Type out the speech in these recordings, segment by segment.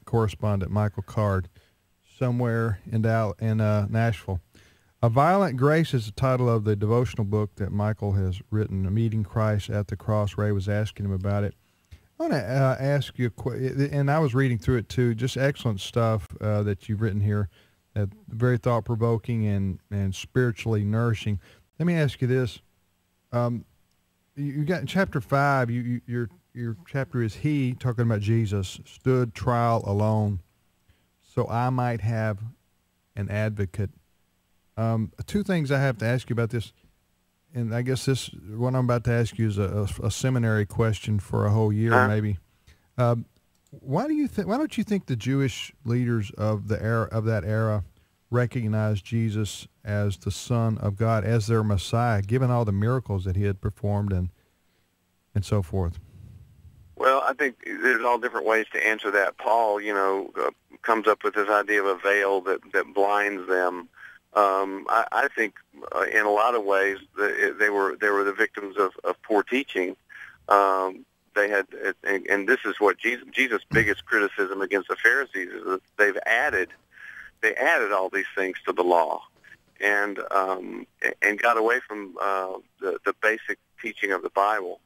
correspondent Michael Card, somewhere in Nashville. A Violent Grace is the title of the devotional book that Michael has written, Meeting Christ at the Cross. Ray was asking him about it. I want to ask you, and I was reading through it too, just excellent stuff that you've written here, very thought-provoking and spiritually nourishing. Let me ask you this. You got in chapter 5, your chapter is He, talking about Jesus, stood trial alone, so I might have an advocate. Two things I have to ask you about this, and I guess what I'm about to ask you is a seminary question for a whole year, maybe. Why don't you think the Jewish leaders of that era recognized Jesus as the Son of God, as their Messiah, given all the miracles that he had performed and so forth? Well, I think there's all different ways to answer that. Paul, comes up with this idea of a veil that blinds them. I think in a lot of ways they were the victims of poor teaching. They had, and this is what Jesus' biggest criticism against the Pharisees is that they added all these things to the law, and got away from the basic teaching of the Bible.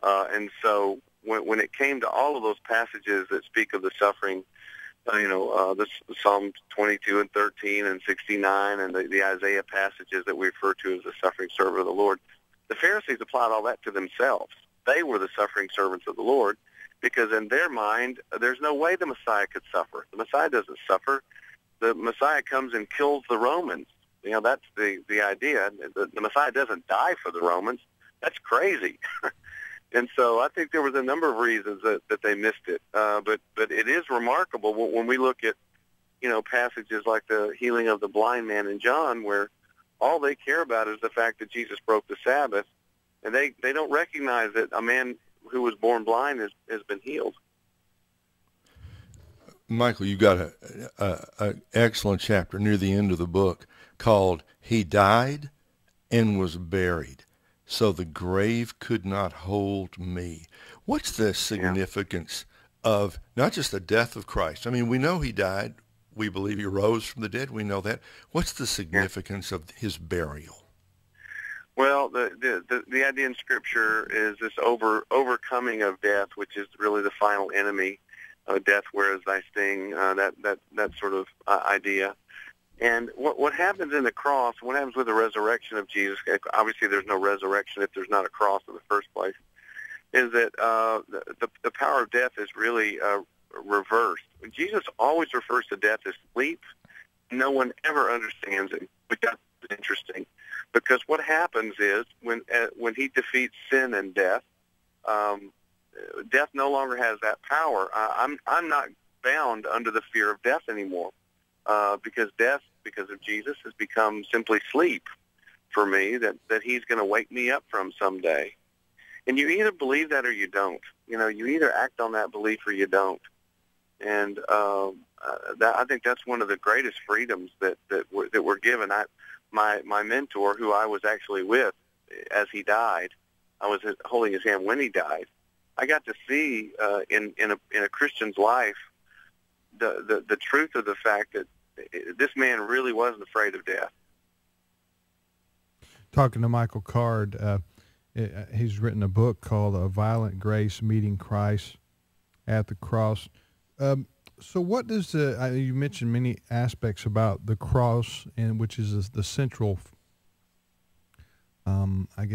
And so when it came to all of those passages that speak of the suffering, the Psalm 22 and 13 and 69 and the Isaiah passages that we refer to as the suffering servant of the Lord, the Pharisees applied all that to themselves. They were the suffering servants of the Lord because in their mind, there's no way the Messiah could suffer. The Messiah doesn't suffer. The Messiah comes and kills the Romans. That's the idea. The Messiah doesn't die for the Romans. That's crazy. And so I think there was a number of reasons that they missed it. But it is remarkable when we look at, passages like the healing of the blind man in John, where all they care about is the fact that Jesus broke the Sabbath, and they don't recognize that a man who was born blind has been healed. Michael, you got an excellent chapter near the end of the book called He Died and Was Buried, so the grave could not hold me. What's the significance of not just the death of Christ? I mean, we know he died. We believe he rose from the dead. We know that. What's the significance of his burial? Well, the idea in Scripture is this overcoming of death, which is really the final enemy. Death, where is thy sting? That sort of idea. And what happens in the cross, what happens with the resurrection of Jesus, obviously there's no resurrection if there's not a cross in the first place, is that the power of death is really reversed. Jesus always refers to death as sleep. No one ever understands it, but that's interesting. Because what happens is when he defeats sin and death, death no longer has that power. I'm not bound under the fear of death anymore. Because death, because of Jesus, has become simply sleep for me that he's going to wake me up from someday. And you either believe that or you don't. You either act on that belief or you don't. And I think that's one of the greatest freedoms that we're given. My mentor, who I was actually with as he died, I was holding his hand when he died. I got to see in a Christian's life the truth of the fact that this man really wasn't afraid of death. Talking to Michael Card, he's written a book called A Violent Grace, Meeting Christ at the Cross. So what does you mentioned many aspects about the cross, and which is the central,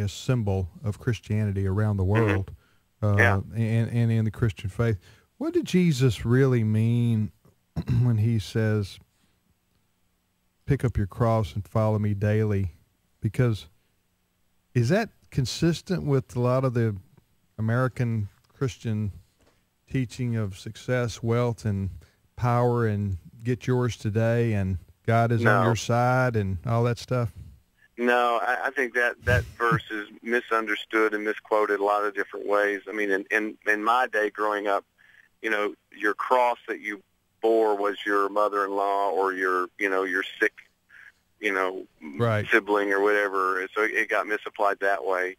symbol of Christianity around the world, and in the Christian faith. What did Jesus really mean when he says, pick up your cross and follow me daily? Because is that consistent with a lot of the American Christian teaching of success, wealth, and power, and get yours today, and God is on your side, and all that stuff? No, I think that verse is misunderstood and misquoted a lot of different ways. I mean, in my day growing up, your cross that you bore was your mother-in-law or your sick, right, sibling or whatever. So it got misapplied that way.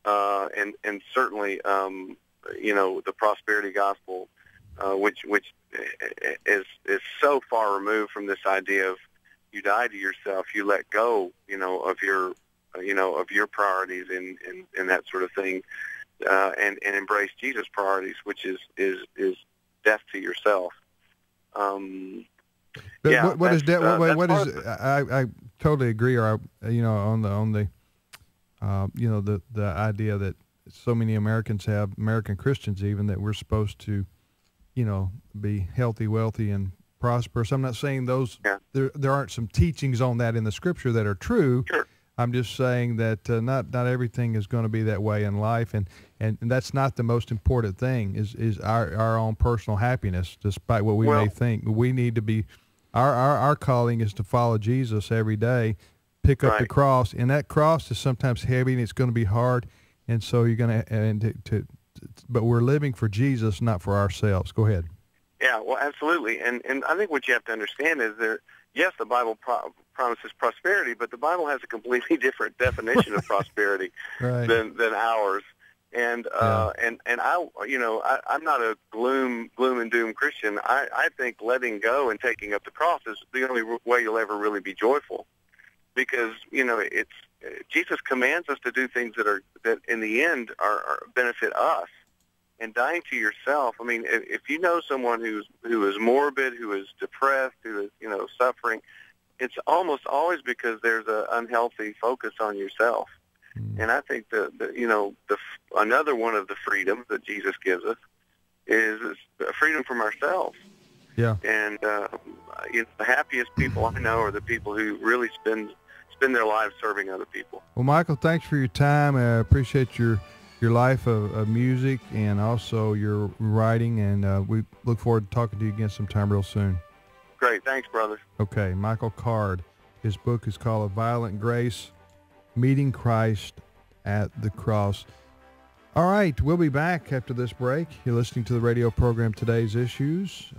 And certainly, the prosperity gospel, which far removed from this idea of you die to yourself, you let go, of your priorities and that sort of thing, and embrace Jesus' priorities, which is death to yourself. But yeah, what is death? What is? I I totally agree. Or on the idea that so many Americans have, American Christians even, that we're supposed to, be healthy, wealthy, and prosperous. I'm not saying those. Yeah. There aren't some teachings on that in the Scripture that are true. Sure. I'm just saying that not everything is going to be that way in life, and that's not the most important thing. Is our own personal happiness, despite what we may think. We need to be. Our calling is to follow Jesus every day, pick up the cross, and that cross is sometimes heavy and it's going to be hard, and so you're going to but we're living for Jesus, not for ourselves. Go ahead. Yeah, well, absolutely, and I think what you have to understand is that yes, the Bible promises prosperity, but the Bible has a completely different definition of prosperity than ours. And I'm not a gloom and doom Christian. I think letting go and taking up the cross is the only way you'll ever really be joyful, because it's Jesus commands us to do things that in the end are benefit us. And dying to yourself. I mean, if you know someone who is morbid, who is depressed, who is suffering, it's almost always because there's an unhealthy focus on yourself. And I think another one of the freedoms that Jesus gives us is freedom from ourselves. Yeah. And the happiest people I know are the people who really spend their lives serving other people. Well, Michael, thanks for your time. I appreciate your life of music and also your writing, and we look forward to talking to you again sometime real soon. Great. Thanks, brother. Okay, Michael Card. His book is called A Violent Grace, Meeting Christ at the Cross. All right, we'll be back after this break. You're listening to the radio program Today's Issues.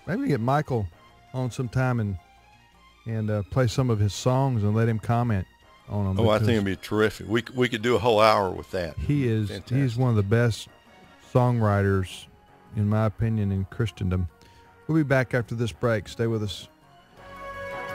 Maybe we get Michael on sometime and play some of his songs and let him comment on them. Oh, I think it'd be terrific. We could do a whole hour with that. He's one of the best songwriters, in my opinion, in Christendom. We'll be back after this break. Stay with us.